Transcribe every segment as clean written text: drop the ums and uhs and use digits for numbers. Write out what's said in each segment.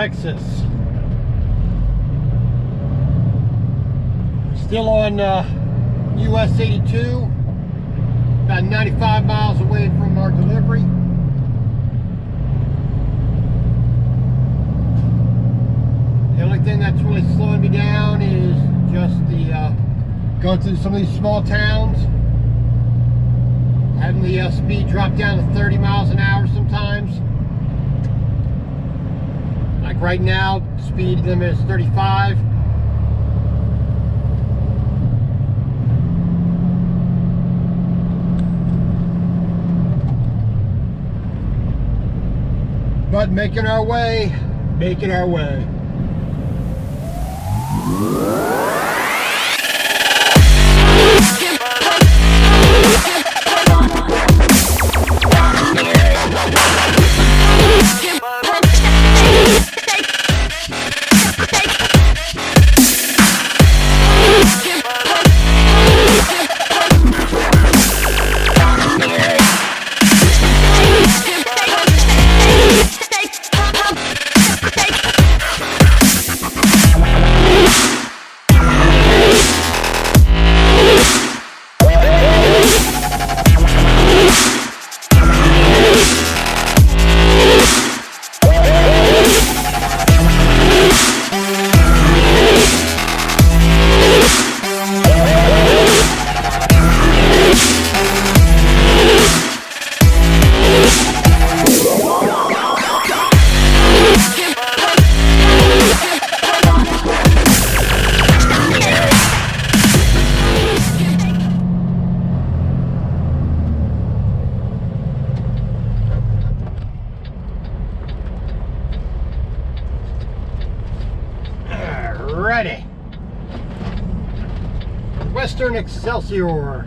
Texas. Still on US 82, about 95 miles away from our delivery. The only thing that's really slowing me down is just the going through some of these small towns, having the speed drop down to 30 miles an hour sometimes. Like right now, speed limit is 35. But making our way, making our way. Ready. Western Excelsior.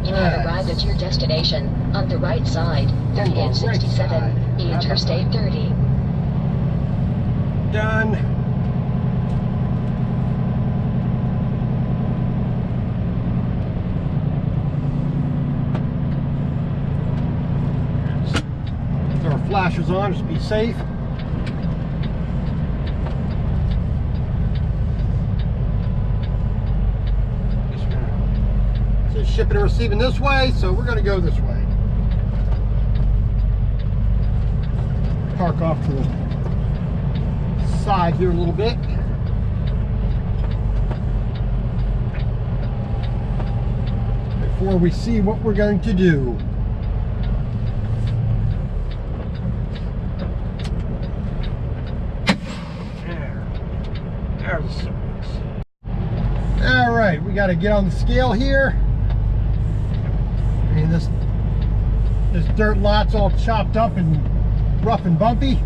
You have arrived at your destination on the right side, 3867, Interstate 30. Done. Flashers on, just be safe. It says shipping and receiving this way, so we're going to go this way. Park off to the side here a little bit. Before we see what we're going to do. All right, we got to get on the scale here. I mean, this dirt lot's all chopped up and rough and bumpy.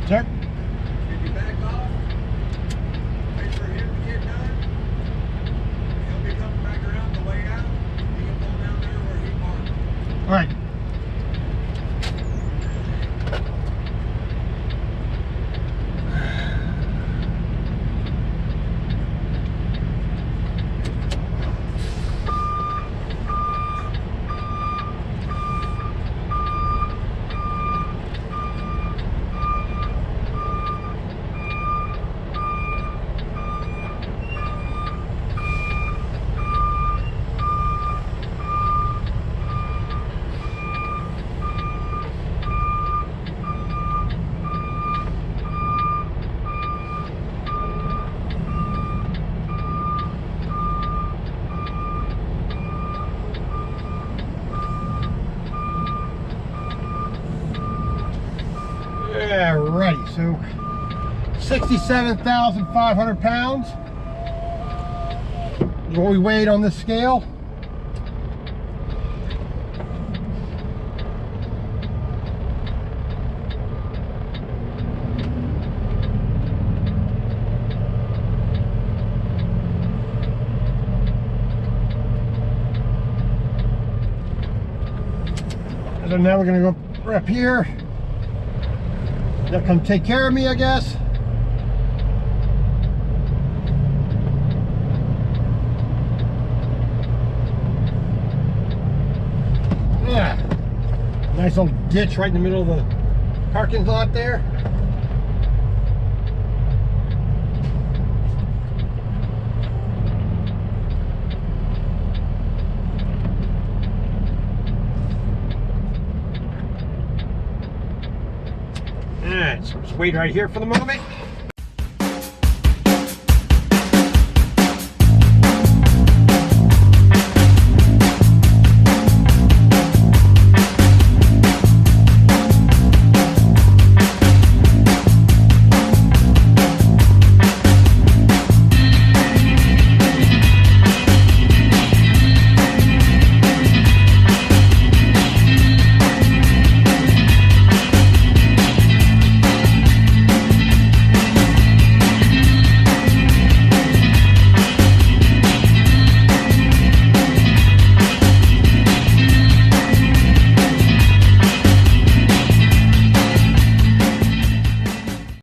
Check. Can you back off? Wait for him to get done. He'll be coming back around the way out. You can pull down there where he parked. All right. Alrighty, so 67,500 pounds is what we weighed on this scale. So now we're gonna go up here. They'll come take care of me, I guess. Yeah. Nice little ditch right in the middle of the parking lot there. Alright, so just wait right here for the moment.